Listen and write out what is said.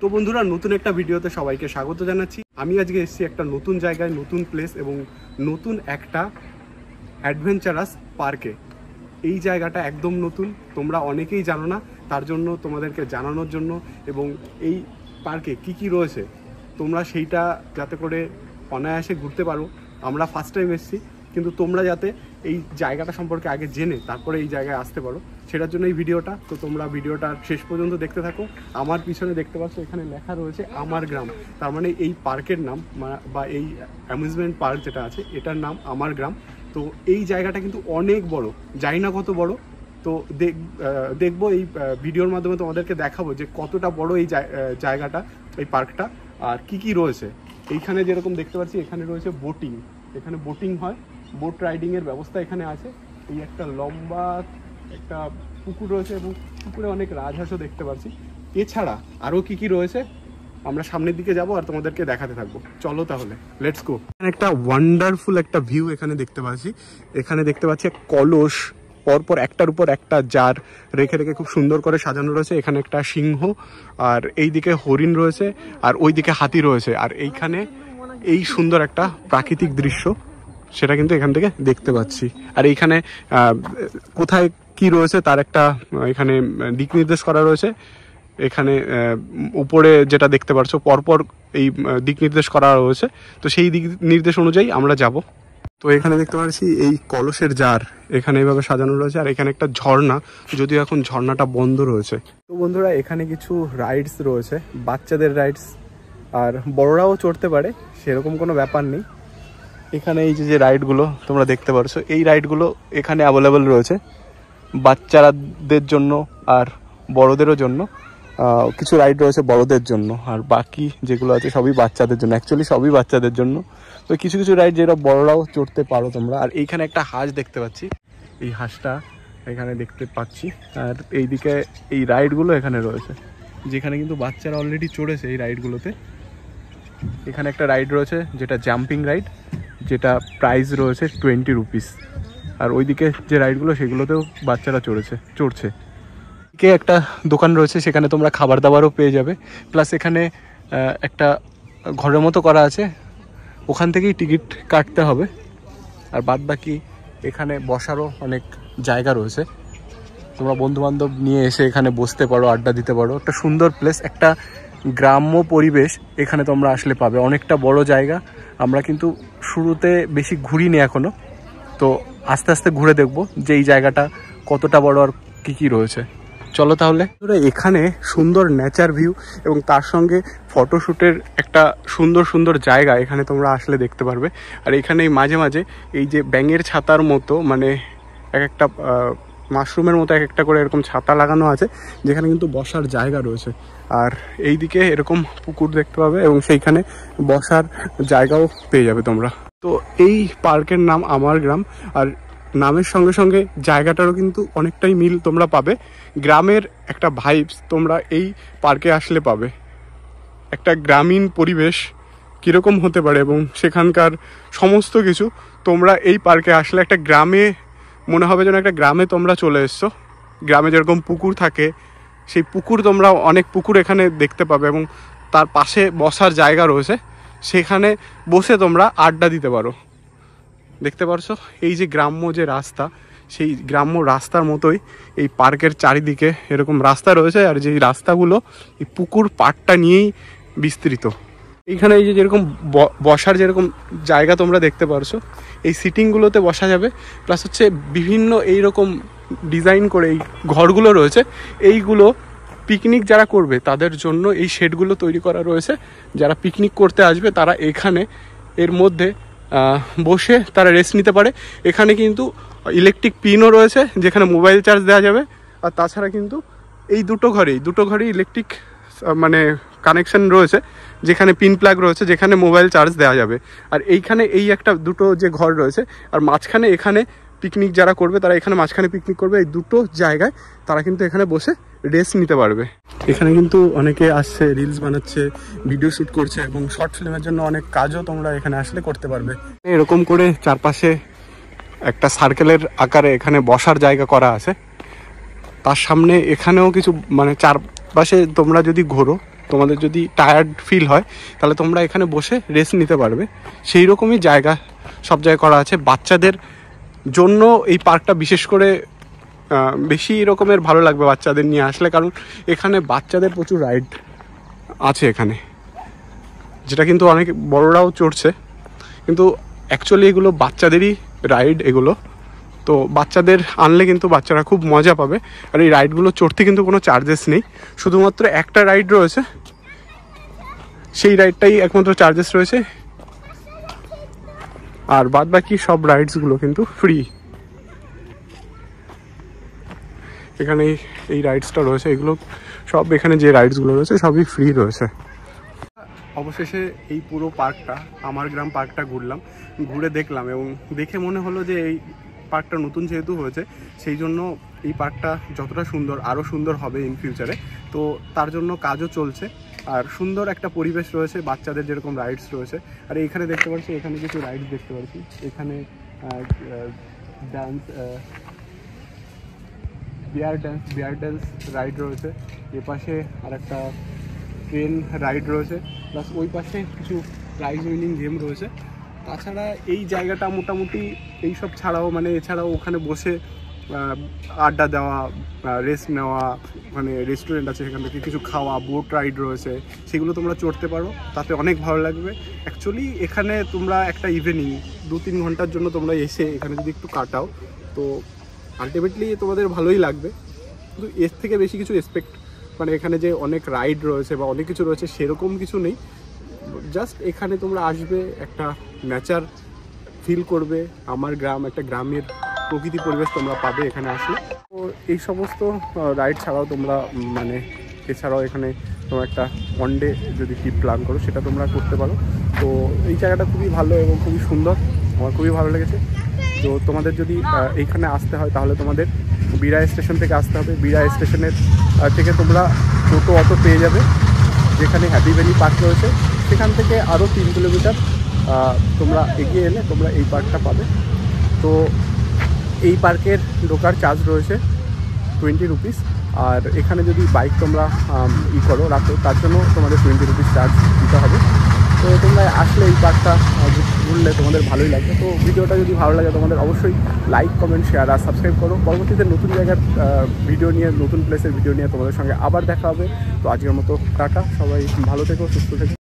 তো বন্ধুরা, নতুন একটা ভিডিওতে সবাইকে স্বাগত জানাচ্ছি। আমি আজকে এসেছি একটা নতুন জায়গায়, নতুন প্লেস এবং নতুন একটা অ্যাডভেঞ্চারাস পার্কে। এই জায়গাটা একদম নতুন, তোমরা অনেকেই জানো না, তার জন্য তোমাদেরকে জানানোর জন্য এবং এই পার্কে কি কি রয়েছে তোমরা সেইটা যাতে করে অনায়াসে ঘুরতে পারো। আমরা ফার্স্ট টাইম এসেছি, কিন্তু তোমরা যাতে এই জায়গাটা সম্পর্কে আগে জেনে তারপরে এই জায়গায় আসতে পারো, সেটার জন্য এই ভিডিওটা। তো তোমরা ভিডিওটা শেষ পর্যন্ত দেখতে থাকো। আমার পিছনে দেখতে পাচ্ছ এখানে লেখা রয়েছে আমার গ্রাম, তার মানে এই পার্কের নাম বা এই অ্যামিউজমেন্ট পার্ক যেটা আছে এটার নাম আমার গ্রাম। তো এই জায়গাটা কিন্তু অনেক বড়, জানি না কত বড়। তো দেখবো এই ভিডিওর মাধ্যমে তোমাদেরকে দেখাবো যে কতটা বড় এই জায়গাটা, এই পার্কটা, আর কি কি রয়েছে। এইখানে যেরকম দেখতে পাচ্ছি এখানে রয়েছে বোটিং, এখানে বোটিং হয়, বোট রাইডিংয়ের ব্যবস্থা এখানে আছে। এই একটা লম্বা একটা পুকুর রয়েছে এবং পুকুরে অনেক রাজহাঁসও দেখতে পাচ্ছি। এছাড়া আরও কি কি রয়েছে আমরা সামনের দিকে যাব আর তোমাদেরকে দেখাতে থাকবো। চলো তাহলে, লেটস গো। একটা ওয়ান্ডারফুল একটা ভিউ এখানে দেখতে পাচ্ছি। এখানে দেখতে পাচ্ছি এক কলস, পরপর একটার উপর একটা জার রেখে রেখে খুব সুন্দর করে সাজানো রয়েছে। এখানে একটা সিংহ, আর এই দিকে হরিণ রয়েছে, আর ওই দিকে হাতি রয়েছে। আর এইখানে এই সুন্দর একটা প্রাকৃতিক দৃশ্য, সেটা কিন্তু এখান থেকে দেখতে পাচ্ছি। আর এইখানে কোথায় কি রয়েছে তার একটা এখানে দিক নির্দেশ করা রয়েছে। এখানে উপরে যেটা দেখতে পাচ্ছ পরপর এই দিক নির্দেশ করা রয়েছে, তো সেই দিক নির্দেশ অনুযায়ী আমরা যাব। তো এখানে দেখতে পাচ্ছি এই কলসের জার এখানে এইভাবে সাজানো রয়েছে। আর এখানে একটা ঝর্ণা, যদিও এখন ঝর্ণাটা বন্ধ রয়েছে। তো বন্ধুরা, এখানে কিছু রাইডস রয়েছে, বাচ্চাদের রাইডস, আর বড়রাও চড়তে পারে, সেরকম কোনো ব্যাপার নেই। এখানে এই যে রাইডগুলো তোমরা দেখতে পাচ্ছ, এই রাইডগুলো এখানে অ্যাভেলেবেল রয়েছে বাচ্চাদের জন্য আর বড়দেরও জন্য। কিছু রাইড রয়েছে বড়দের জন্য, আর বাকি যেগুলো আছে সবই বাচ্চাদের জন্য। অ্যাকচুয়ালি সবই বাচ্চাদের জন্য। তো কিছু কিছু রাইড যেটা বড়রাও চড়তে পারো তোমরা। আর এইখানে একটা হাঁস দেখতে পাচ্ছি, এই হাঁসটা এখানে দেখতে পাচ্ছি। আর এইদিকে এই রাইডগুলো এখানে রয়েছে, যেখানে কিন্তু বাচ্চারা অলরেডি চড়েছে এই রাইডগুলোতে। এখানে একটা রাইড রয়েছে যেটা জাম্পিং রাইড, যেটা প্রাইস রয়েছে 20 রুপিস। আর ওইদিকে যে রাইডগুলো সেগুলোতেও বাচ্চারা চড়ছে। একটা দোকান রয়েছে, সেখানে তোমরা খাবার দাবারও পেয়ে যাবে। প্লাস এখানে একটা ঘরের মতো করা আছে, ওখান থেকেই টিকিট কাটতে হবে। আর বাদ বাকি এখানে বসারও অনেক জায়গা রয়েছে, তোমরা বন্ধুবান্ধব নিয়ে এসে এখানে বসতে পারো, আড্ডা দিতে পারো। একটা সুন্দর প্লেস, একটা গ্রাম্য পরিবেশ এখানে তোমরা আসলে পাবে। অনেকটা বড় জায়গা। আমরা কিন্তু শুরুতে বেশি ঘুরিনি এখনো, তো আস্তে আস্তে ঘুরে দেখবো যে এই জায়গাটা কতটা বড় আর কি কি রয়েছে। চলো তাহলে। এখানে সুন্দর নেচার ভিউ এবং তার সঙ্গে ফটোশ্যুটের একটা সুন্দর সুন্দর জায়গা এখানে তোমরা আসলে দেখতে পারবে। আর এখানে মাঝে মাঝে এই যে ব্যাঙের ছাতার মতো, মানে এক একটা মাশরুমের মতো এক একটা করে এরকম ছাতা লাগানো আছে, যেখানে কিন্তু বসার জায়গা রয়েছে। আর এইদিকে এরকম পুকুর দেখতে পাবে এবং সেইখানে বসার জায়গাও পেয়ে যাবে তোমরা। তো এই পার্কের নাম আমার গ্রাম, আর নামের সঙ্গে সঙ্গে জায়গাটারও কিন্তু অনেকটাই মিল তোমরা পাবে। গ্রামের একটা ভাইবস তোমরা এই পার্কে আসলে পাবে। একটা গ্রামীণ পরিবেশ কীরকম হতে পারে এবং সেখানকার সমস্ত কিছু তোমরা এই পার্কে আসলে একটা গ্রামে মনে হবে যেন একটা গ্রামে তোমরা চলে এসছো। গ্রামে যেরকম পুকুর থাকে, সেই পুকুর তোমরা অনেক পুকুর এখানে দেখতে পাবে এবং তার পাশে বসার জায়গা রয়েছে, সেখানে বসে তোমরা আড্ডা দিতে পারো। দেখতে পারছো এই যে গ্রাম্য যে রাস্তা, সেই গ্রাম্য রাস্তার মতোই এই পার্কের চারিদিকে এরকম রাস্তা রয়েছে। আর যেই রাস্তাগুলো এই পুকুর পাড়টা নিয়েই বিস্তৃত। এইখানে এই যে যেরকম বসার যেরকম জায়গা তোমরা দেখতে পারছো, এই সিটিংগুলোতে বসা যাবে। প্লাস হচ্ছে বিভিন্ন এইরকম ডিজাইন করে এই ঘরগুলো রয়েছে, এইগুলো পিকনিক যারা করবে তাদের জন্য এই শেডগুলো তৈরি করা রয়েছে। যারা পিকনিক করতে আসবে তারা এখানে এর মধ্যে বসে তারা রেস্ট নিতে পারে। এখানে কিন্তু ইলেকট্রিক পিনও রয়েছে, যেখানে মোবাইল চার্জ দেওয়া যাবে। আর তাছাড়া কিন্তু এই দুটো ঘরেই ইলেকট্রিক মানে কানেকশন রয়েছে, যেখানে পিন প্লাগ রয়েছে, যেখানে মোবাইল চার্জ দেওয়া যাবে। আর এইখানে এই একটা দুটো যে ঘর রয়েছে, আর মাঝখানে এখানে পিকনিক যারা করবে তারা এখানে মাঝখানে পিকনিক করবে। এই দুটো জায়গায় তারা কিন্তু এখানে বসে রেস্ট নিতে পারবে। এখানে কিন্তু অনেকে আসছে, রিলস বানাচ্ছে, ভিডিও শ্যুট করছে এবং শর্ট ফিল্মের জন্য অনেক কাজও তোমরা এখানে আসলে করতে পারবে। এরকম করে চারপাশে একটা সার্কেলের আকারে এখানে বসার জায়গা করা আছে। তার সামনে এখানেও কিছু মানে চারপাশে তোমরা যদি ঘোরো তোমাদের যদি টায়ার্ড ফিল হয় তাহলে তোমরা এখানে বসে রেস্ট নিতে পারবে। সেই রকমই জায়গা সব জায়গায় করা আছে। বাচ্চাদের জন্য এই পার্কটা বিশেষ করে বেশি রকমের ভালো লাগবে বাচ্চাদের নিয়ে আসলে, কারণ এখানে বাচ্চাদের প্রচুর রাইড আছে এখানে, যেটা কিন্তু অনেক বড়রাও চড়ছে, কিন্তু অ্যাকচুয়ালি এগুলো বাচ্চাদেরই রাইড এগুলো। তো বাচ্চাদের আনলে কিন্তু বাচ্চারা খুব মজা পাবে। আর এই রাইডগুলো চড়তে কিন্তু কোনো চার্জেস নেই, শুধুমাত্র একটা রাইড রয়েছে, সেই রাইডটাই একমাত্র চার্জেস রয়েছে, আর বাদ বাকি সব রাইডসগুলো কিন্তু ফ্রি। এখানে এই রাইডসটা রয়েছে, এগুলো সব, এখানে যে রাইডসগুলো রয়েছে সবই ফ্রি রয়েছে। অবশেষে এই পুরো পার্কটা, আমার গ্রাম পার্কটা ঘুরে দেখলাম, এবং দেখে মনে হলো যে এই পার্কটা নতুন যেহেতু হয়েছে সেই জন্য এই পার্কটা যতটা সুন্দর আরও সুন্দর হবে ইন ফিউচারে। তো তার জন্য কাজও চলছে, আর সুন্দর একটা পরিবেশ রয়েছে, বাচ্চাদের যেরকম রাইডস রয়েছে। আর এখানে দেখতে পাচ্ছি, এখানে কিছু রাইডস দেখতে পাচ্ছি, এখানে ডান্স, বিয়ার ড্যান্স রাইড রয়েছে, এ পাশে আর একটা ট্রেন রাইড রয়েছে, প্লাস ওই পাশে কিছু প্রাইজ উইনিং গেম রয়েছে। তাছাড়া এই জায়গাটা মোটামুটি এইসব ছাড়াও, মানে এছাড়াও ওখানে বসে আড্ডা দেওয়া, রেস্ট নেওয়া, মানে রেস্টুরেন্ট আছে সেখান থেকে কিছু খাওয়া, বোট রাইড রয়েছে, সেগুলো তোমরা চড়তে পারো, তাতে অনেক ভালো লাগবে। অ্যাকচুয়ালি এখানে তোমরা একটা ইভিনিং 2-3 ঘন্টার জন্য তোমরা এসে এখানে যদি একটু কাটাও তো আলটিমেটলি তোমাদের ভালোই লাগবে। কিন্তু এর থেকে বেশি কিছু এক্সপেক্ট, মানে এখানে যে অনেক রাইড রয়েছে বা অনেক কিছু রয়েছে সেরকম কিছু নেই। জাস্ট এখানে তোমরা আসবে, একটা নেচার ফিল করবে, আমার গ্রাম, একটা গ্রামের প্রকৃতি পরিবেশ তোমরা পাবে এখানে আসলে। তো এই সমস্ত রাইড ছাড়াও তোমরা, মানে এছাড়াও এখানে তোমরা একটা ওয়ান ডে যদি ট্রিপ প্ল্যান করো সেটা তোমরা করতে পারো। তো এই জায়গাটা খুবই ভালো এবং খুবই সুন্দর, আমার খুবই ভালো লেগেছে। তো তোমাদের যদি এইখানে আসতে হয় তাহলে তোমাদের বিড়া স্টেশন থেকে আসতে হবে। বিড়া স্টেশনের থেকে তোমরা টোটো অটো পেয়ে যাবে, যেখানে হ্যাপি ভ্যালি পার্ক রয়েছে সেখান থেকে আরও 3 কিলোমিটার তোমরা এগিয়ে এলে তোমরা এই পার্কটা পাবে। তো এই পার্কের ঢোকার চার্জ রয়েছে 20 রুপিস, আর এখানে যদি বাইক তোমরা করো রাখো তার জন্য তোমাদের 20 রুপিস চার্জ দিতে হবে। তো তোমরা আসলে এই পার্কটা ঘুরলে তোমাদের ভালোই লাগবে। তো ভিডিওটা যদি ভালো লাগে তোমাদের অবশ্যই লাইক, কমেন্ট, শেয়ার আর সাবস্ক্রাইব করো। পরবর্তীতে নতুন জায়গার ভিডিও নিয়ে, নতুন প্লেসের ভিডিও নিয়ে তোমাদের সঙ্গে আবার দেখা হবে। তো আজকের মতো টাটা, সবাই ভালো থেকো, সুস্থ থেকো।